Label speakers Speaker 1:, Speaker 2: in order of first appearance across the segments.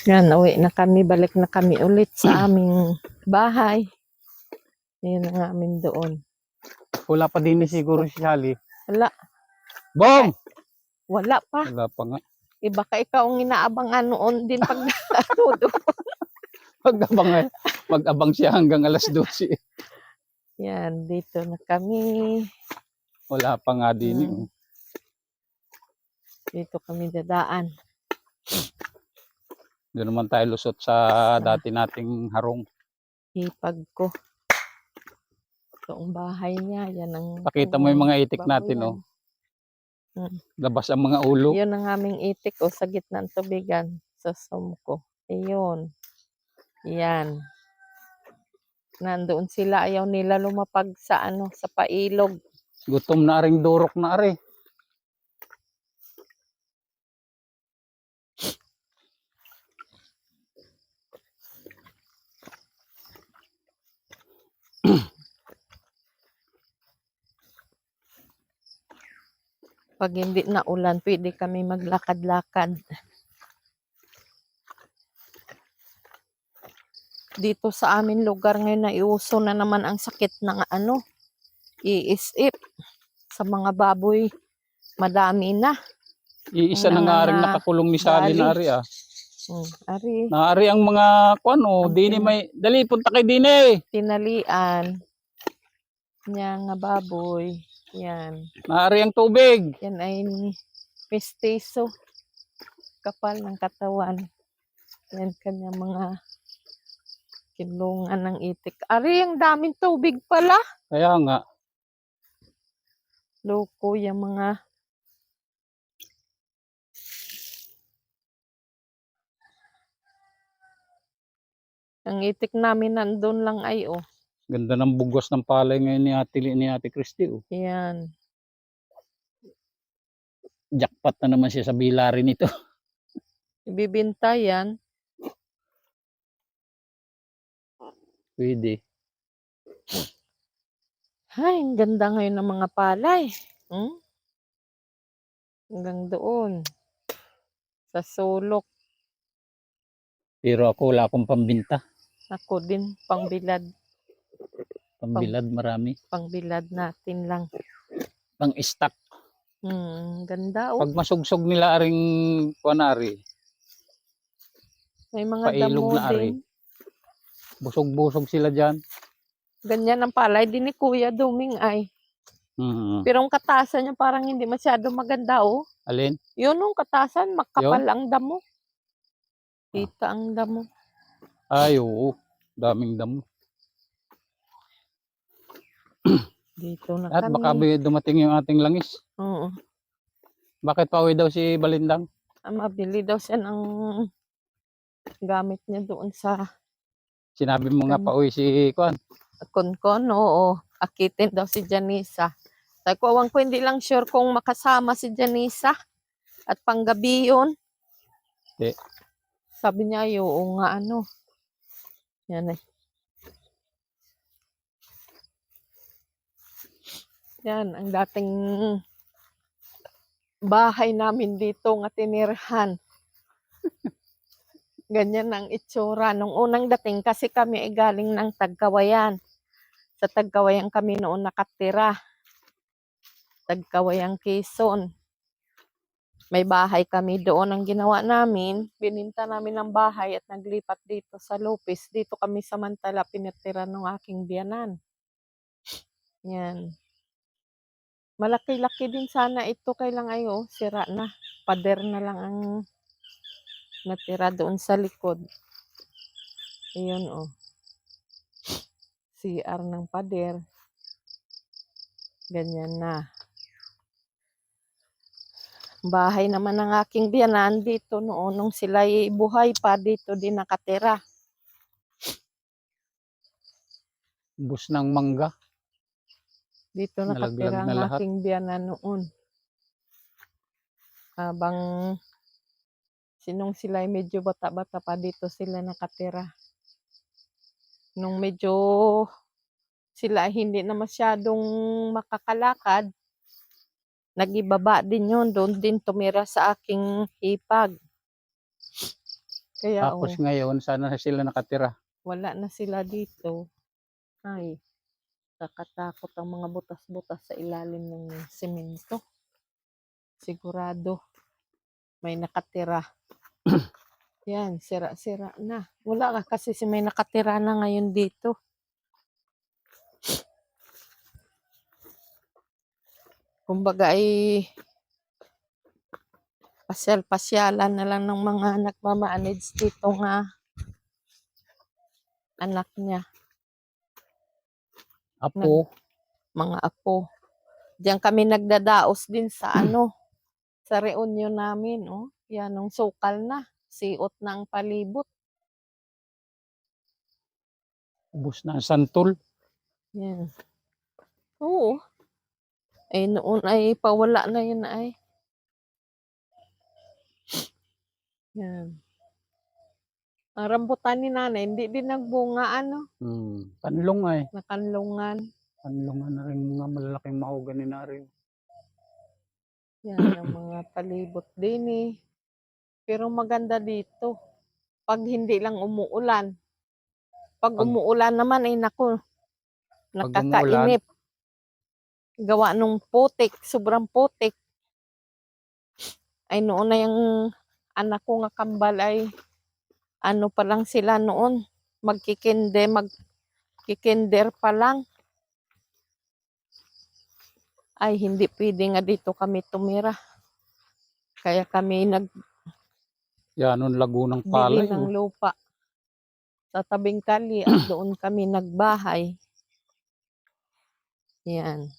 Speaker 1: Yan, uwi na kami, balik na kami ulit sa aming bahay. Yan ang amin doon.
Speaker 2: Wala pa din siguro si Sally.
Speaker 1: Wala.
Speaker 2: Bong!
Speaker 1: Wala pa.
Speaker 2: Wala pa nga.
Speaker 1: Baka ikaw ang inaabangan noon din pag ano doon.
Speaker 2: Mag-abang siya hanggang alas 12.
Speaker 1: Yan, dito na kami.
Speaker 2: Wala pa nga din.
Speaker 1: Dito kami dadaan.
Speaker 2: Doon naman tayo lusot sa dati nating harong.
Speaker 1: Hipag ko. Ito ang bahay niya. Yan ang...
Speaker 2: Pakita mo yung mga itik natin, oh. Labas ang mga ulo.
Speaker 1: Yun ang aming itik, oh, sa gitna ng tubigan. Sa sumko. Ayun. Yan. Nandoon sila, ayaw nila lumapag sa sa pailog.
Speaker 2: Gutom na ring durok na ari.
Speaker 1: Pag hindi na ulan, pwede kami maglakad-lakad. Dito sa amin lugar ngayon na iuso na naman ang sakit ng iisip. Sa mga baboy, madami na.
Speaker 2: Iisa na nga rin nakakulong ni Sally na ari, ah.
Speaker 1: Ari.
Speaker 2: Naari ang mga dini may... Dali, punta kay Dini.
Speaker 1: Tinalian. Niya nga baboy. Yan.
Speaker 2: Naari ang tubig.
Speaker 1: Yan ay mestizo. Kapal ng katawan. Yan kanya mga kinlungan ng itik. Ari, ang daming tubig pala.
Speaker 2: Kaya nga.
Speaker 1: Loko yung mga... Ang itik namin nandun lang ay, oh.
Speaker 2: Ganda ng bugos ng palay ngayon ni Ate Christy, oh.
Speaker 1: Yan.
Speaker 2: Jackpot na naman siya sa bilarin nito.
Speaker 1: Ibibinta yan.
Speaker 2: Pwede.
Speaker 1: Ay, ang ganda ngayon ng mga palay. Hanggang doon. Sa sulok.
Speaker 2: Pero ako wala akong pambinta.
Speaker 1: Ako din, pangbilad.
Speaker 2: Pambilad marami.
Speaker 1: Pangbilad natin lang.
Speaker 2: Pang-stock.
Speaker 1: Ganda, oh.
Speaker 2: Pag masugsog nila aring kuanari.
Speaker 1: May mga damo
Speaker 2: na ari.
Speaker 1: din.
Speaker 2: Busog-busog sila dyan.
Speaker 1: Ganyan ang palay din ni Kuya Duming ay. Pero ang katasan niya parang hindi masyado maganda, oh.
Speaker 2: Alin?
Speaker 1: Yun, ang katasan, makapal ang damo. Kita ang damo.
Speaker 2: Ay, oo. Daming damo.
Speaker 1: Dito na
Speaker 2: At
Speaker 1: kami.
Speaker 2: baka dumating yung ating langis.
Speaker 1: Oo.
Speaker 2: Bakit pauwi daw si Balindang?
Speaker 1: Mabili daw siya ng gamit niya doon sa...
Speaker 2: Sinabi mo nga pauwi si Kuan.
Speaker 1: Konkon, oo. Akitin daw si Janisa. Sabi ko, awang ko hindi lang sure kung makasama si Janisa. At panggabi yun.
Speaker 2: Hindi.
Speaker 1: Sabi niya, oo nga Yan eh. Yan, ang dating bahay namin dito nga tinirhan. Ganyan ang itsura. Nung unang dating kasi kami ay galing ng Tagkawayan. Sa Tagkawayan kami noon nakatira. Tagkawayan, Quezon. May bahay kami doon. Ang ginawa namin, bininta namin ang bahay at naglipat dito sa Lopez. Dito kami samantala pinatira ng aking biyanan. Yan. Malaki-laki din sana ito. Kailang sira na. Pader na lang ang natira doon sa likod. Ayun, oh. CR ng pader. Ganyan na. Bahay naman ng aking biyanan dito noon nung sila buhay pa dito din nakatira.
Speaker 2: Bus ng mangga.
Speaker 1: Dito nakatira ang aking biyanan noon. Habang sinong sila medyo bata-bata pa dito sila nakatira. Nung medyo sila hindi na masyadong makakalakad, nagibaba din yun. Doon din tumira sa aking hipag. Kaya
Speaker 2: Tapos ngayon, sana sila nakatira.
Speaker 1: wala na sila dito. Ay, kakatakot ang mga butas-butas sa ilalim ng semento. Sigurado may nakatira. Yan, sira-sira na. Wala ka kasi may nakatira na ngayon dito. Kumbaga ay pasyal-pasyalan na lang ng mga nagmamanage dito nga anak niya,
Speaker 2: Apo,
Speaker 1: mga apo. Diyan kami nagdadaos din sa sa reunion namin, oh. Yan, nung sukal na. Siot na ang palibot.
Speaker 2: ubos na ang santol.
Speaker 1: Yan. Oo. Eh, noon ay pawala na yun ay. Yan. Ang rambutan ni nanay, hindi din nagbunga,
Speaker 2: Panlong ay.
Speaker 1: nakanlungan.
Speaker 2: Panlungan na rin mga malalaking mahogany na rin.
Speaker 1: Yan, ang mga palibot din eh. Pero maganda dito. Pag hindi lang umuulan. Pag umuulan naman ay naku,
Speaker 2: Pag umuulan,
Speaker 1: nakakainip. Gawa nung putik, sobrang putik. Ay noon na yung anak ko nga kambal ay ano pa lang sila noon. Magkikinder pa lang. Ay hindi pwede nga dito kami tumira. Kaya kami
Speaker 2: yanon lagunang
Speaker 1: nagbili
Speaker 2: palay.
Speaker 1: ng lupa sa tabing kali at doon kami nagbahay. Yan.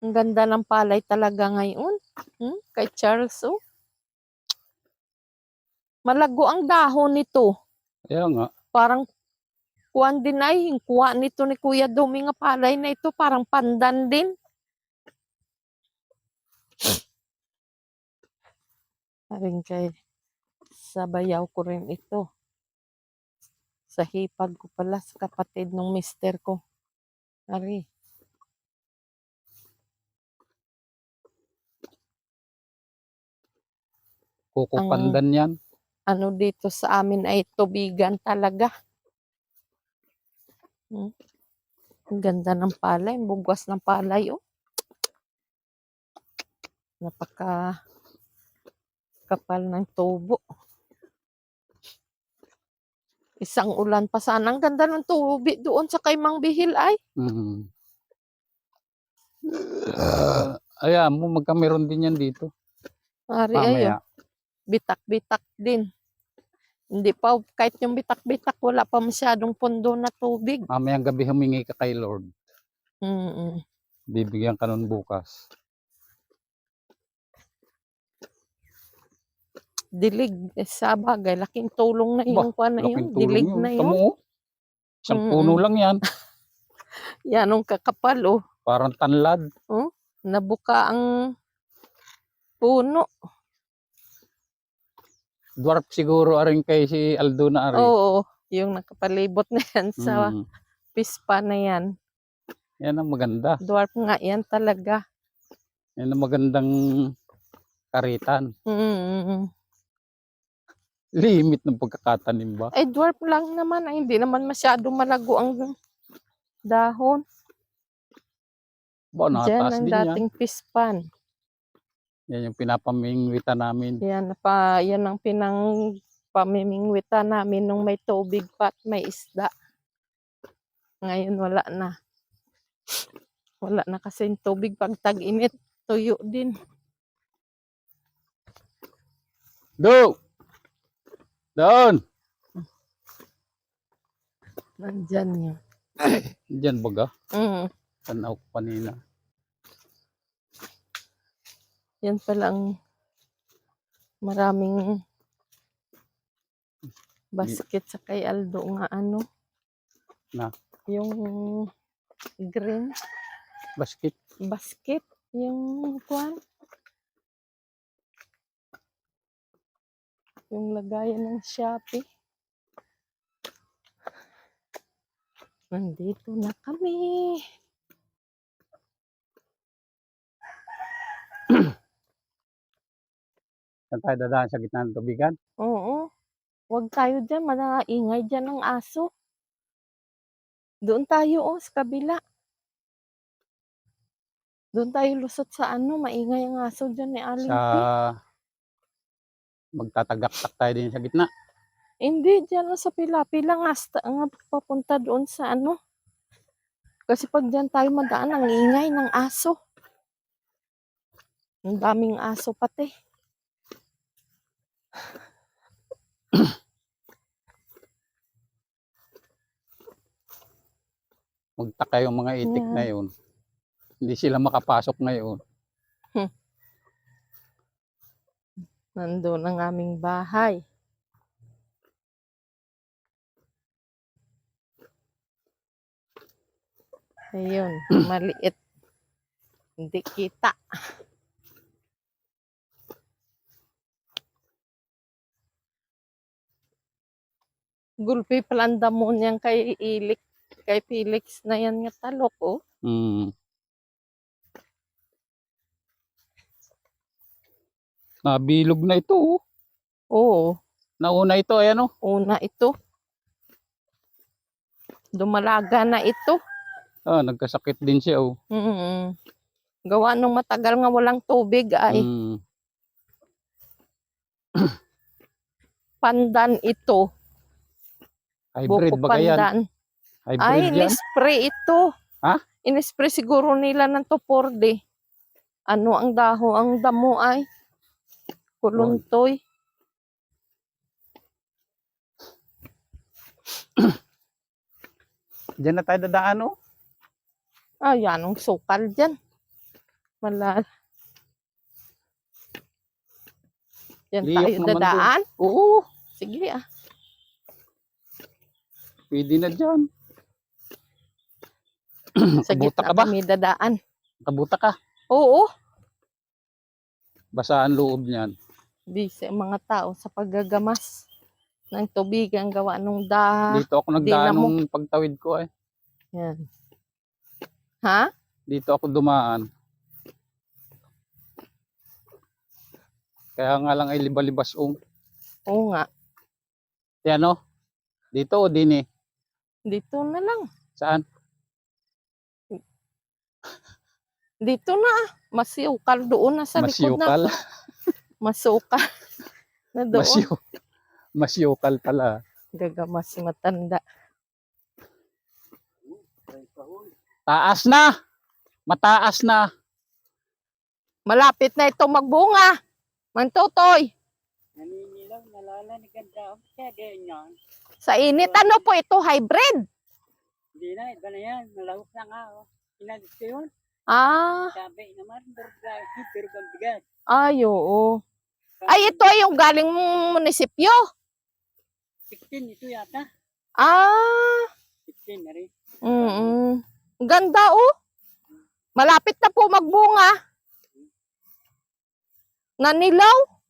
Speaker 1: Ang ganda ng palay talaga ngayon. Kay Charles, oh. Malago ang dahon nito.
Speaker 2: Kaya nga,
Speaker 1: Parang kuwan din ay, kuha nito ni Kuya Dumi nga palay na ito, parang pandan din. Paring kay sabayaw ko rin ito. Sa hipag ko pala sa kapatid ng mister ko. Ari.
Speaker 2: kukupandan yan.
Speaker 1: Ano dito sa amin ay tubigan talaga. Ang ganda ng palay, ang bugwas ng palay, oh. Napaka kapal ng tubo. Isang ulan pa sana. Ang ganda ng tubi doon sa kay Mang Bihil ay.
Speaker 2: Ayan mo, magkameron din yan dito.
Speaker 1: Ari ayo.
Speaker 2: Mamaya.
Speaker 1: Bitak-bitak din. Hindi pa, kahit yung bitak-bitak, wala pa masyadong pondo na tubig.
Speaker 2: Mamayang gabi humingi ka kay Lord. Bibigyan ka nun bukas.
Speaker 1: Dilig, sa bagay, laking tulong na yung kuwan na yun. Dilig
Speaker 2: yun.
Speaker 1: na yun.
Speaker 2: Tamo, isang puno lang yan.
Speaker 1: Yan ang kakapal, oh.
Speaker 2: Parang tanlad.
Speaker 1: Nabuka ang puno.
Speaker 2: Dwarf siguro aring kay si Aldo na ari.
Speaker 1: Oo, yung nakapalibot na yan sa pispa na yan.
Speaker 2: Yan ang maganda.
Speaker 1: Dwarf nga yan talaga.
Speaker 2: Yan ang magandang karitan. Limit ng pagkakatanim ba?
Speaker 1: Ay, dwarf lang naman. Ay, hindi naman masyado malago ang dahon.
Speaker 2: Ba,
Speaker 1: Diyan
Speaker 2: nataas
Speaker 1: ang
Speaker 2: din yan.
Speaker 1: dating pispan.
Speaker 2: Yan yung pinapamingwitan namin.
Speaker 1: Yan ang pamimingwitan namin nung may tubig pa at may isda. Ngayon wala na. Wala na kasi tubig pag tag-init. Tuyo din.
Speaker 2: Doon!
Speaker 1: Nandyan yun.
Speaker 2: Diyan baga? Tanaw ko kanina.
Speaker 1: Yan pala ang maraming basket sa kay Aldo nga
Speaker 2: Na?
Speaker 1: Yung green.
Speaker 2: Basket?
Speaker 1: Basket. Yung kuwan. Yung lagayan ng Shopee. Nandito na kami.
Speaker 2: Saan tayo dadaan sa gitna ng tubigan?
Speaker 1: Oo. Huwag tayo diyan, maingay diyan ng aso. Doon tayo sa kabila. Doon tayo lusot sa maingay ang aso diyan ni Aling P.
Speaker 2: Magtatagaktak tayo din sa gitna.
Speaker 1: Hindi, diyan sa pila-pila nga papunta doon sa Kasi pag diyan tayo madaan, ang ingay ng aso. Ang daming aso pati.
Speaker 2: Magtaka yung mga itik na yun. Hindi sila makapasok ngayon.
Speaker 1: Nandun ang aming bahay. Ayun, maliit. Hindi kita. Gulpi palang damo niyan kay Felix na yan nga talok, oh.
Speaker 2: Bilog na ito, oh.
Speaker 1: Oo.
Speaker 2: Nauna ito, ayan, oh.
Speaker 1: Una ito. Dumalaga na ito.
Speaker 2: Nagkasakit din siya, oh.
Speaker 1: Gawa nung matagal nga walang tubig ay. Pandan ito.
Speaker 2: Hybrid
Speaker 1: Buko
Speaker 2: ba yan?
Speaker 1: pandan.
Speaker 2: Hybrid
Speaker 1: Ay,
Speaker 2: yan?
Speaker 1: inispray ito.
Speaker 2: Ha?
Speaker 1: Inispray siguro nila ng tuporde. Ang damo ay kuluntoy.
Speaker 2: Diyan na tayo dadaan, oh.
Speaker 1: Yan ang sukal dyan. Malal. Diyan
Speaker 2: Liyok
Speaker 1: tayo
Speaker 2: naman
Speaker 1: dadaan.
Speaker 2: Oo.
Speaker 1: Sige
Speaker 2: Pwede na dyan.
Speaker 1: Sa
Speaker 2: Kabuta
Speaker 1: gitna
Speaker 2: ka ba?
Speaker 1: kami dadaan.
Speaker 2: Kabuta ka.
Speaker 1: Oo.
Speaker 2: Basa ang loob niyan.
Speaker 1: Busy ang mga tao sa paggagamas ng tubig ang gawa nung
Speaker 2: Dito ako nagdaan nung pagtawid ko, eh.
Speaker 1: Yan. Ha?
Speaker 2: Dito ako dumaan. Kaya nga lang ay libalibas, oh.
Speaker 1: Oo nga.
Speaker 2: Yan, oh. Dito o din, eh.
Speaker 1: Dito na lang.
Speaker 2: Saan?
Speaker 1: Dito na. Masiukal doon na sa likod
Speaker 2: Masyukal?
Speaker 1: na. Masukal. Na doon.
Speaker 2: Masyukal pala.
Speaker 1: Gagamas si matanda.
Speaker 2: Taas na! Mataas na!
Speaker 1: Malapit na ito magbunga. Mantutoy.
Speaker 3: Naninilaw, nalalanig ang daw. Kaya ganyan.
Speaker 1: Sa init, ano po ito? Hybrid?
Speaker 3: Hindi na, iba na yan. Malawak na nga. Oh. Inalis ko yun. Sabi naman, pero bang bigat.
Speaker 1: Ay, oo. Ay, ito ay yung galing munisipyo.
Speaker 3: 16 ito yata. 16 na rin.
Speaker 1: Ganda, oh. Malapit na po magbunga. Nanilaw.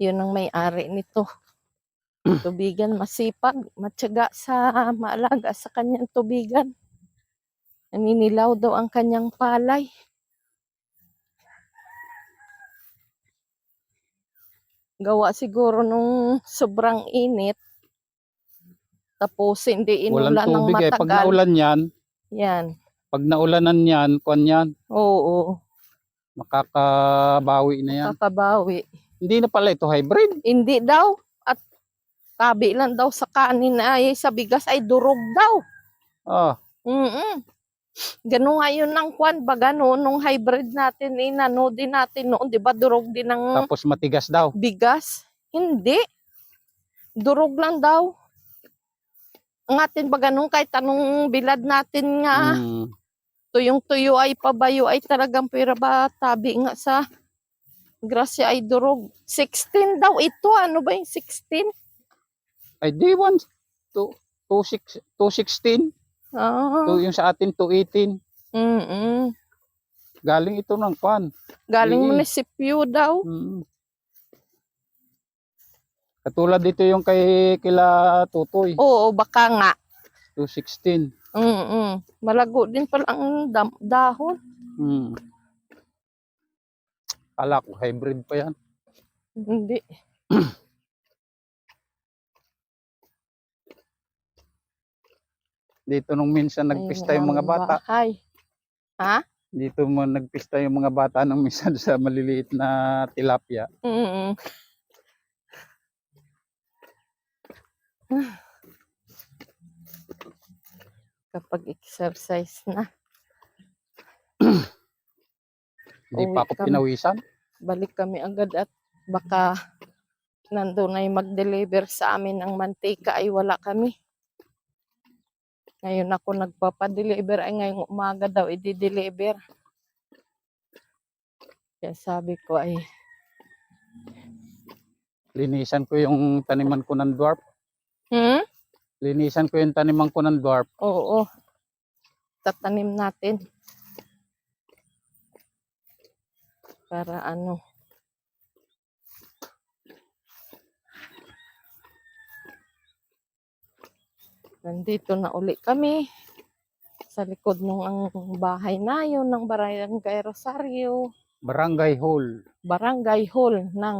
Speaker 1: Yun ang may-ari nito. Tubigan masipag, matyaga sa maalaga sa kanyang tubigan. Naninilaw daw ang kanyang palay. Gawa siguro nung sobrang init. Tapos hindi inulan ng
Speaker 2: tubig,
Speaker 1: matagal.
Speaker 2: Pag naulan yan,
Speaker 1: yan.
Speaker 2: Pag naulanan yan, kuwan yan.
Speaker 1: Oo.
Speaker 2: Makakabawi na yan.
Speaker 1: Makakabawi.
Speaker 2: Hindi na pala ito hybrid.
Speaker 1: Hindi daw. At tabi lang daw sa kanin ay sa bigas ay durog daw. Ganun nga yun ng kwan. Baga nung hybrid natin, inano din natin noon. Di ba durog din ng
Speaker 2: Tapos matigas daw.
Speaker 1: bigas? Hindi. Durog lang daw. Ang atin baga nung kahit anong bilad natin nga. Tuyong-tuyo ay pabayo ay talagang pera ba tabi nga sa grasya ay durog. 16 daw ito. Ano ba yung 16?
Speaker 2: Ay di 216. Yung sa atin 218. Galing ito ng kwan.
Speaker 1: Galing munisipyo daw.
Speaker 2: Katulad dito yung kila Tutoy.
Speaker 1: Oo, baka nga.
Speaker 2: 216.
Speaker 1: Malago din pala ang dahon.
Speaker 2: Akala ko hybrid pa yan.
Speaker 1: Hindi.
Speaker 2: Dito nung minsan nagpista yung mga
Speaker 1: aming
Speaker 2: bata.
Speaker 1: bahay. Ha?
Speaker 2: Dito mo nagpista yung mga bata nung minsan sa maliliit na tilapia.
Speaker 1: Mm. Kapag exercise na,
Speaker 2: Hindi
Speaker 1: Uwi
Speaker 2: pa ako
Speaker 1: kami.
Speaker 2: pinawisan.
Speaker 1: balik kami agad at baka nandun ay mag-deliver sa amin ng mantika ay wala kami. Ngayon ako nagpapadeliver ay ngayong umaga daw i-deliver. Kaya sabi ko ay
Speaker 2: Linisan ko yung taniman ko ng dwarf. Linisan ko yung taniman ko ng dwarf.
Speaker 1: Oo. Tatanim natin. Para ano. Nandito na uli kami. Sa likod ng ang bahay na yun ng Barangay Rosario.
Speaker 2: Barangay Hall.
Speaker 1: Barangay Hall ng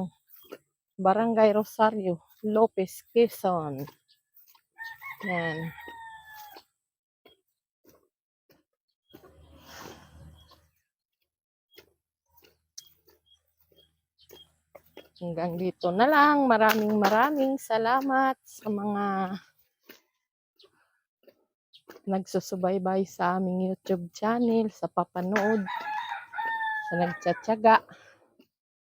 Speaker 1: Barangay Rosario, Lopez, Quezon. Yan. Hanggang dito na lang. Maraming salamat sa mga nagsusubaybay sa aming YouTube channel, sa papanood, sa nagtsatsaga.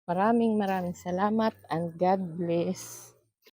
Speaker 1: Maraming salamat and God bless.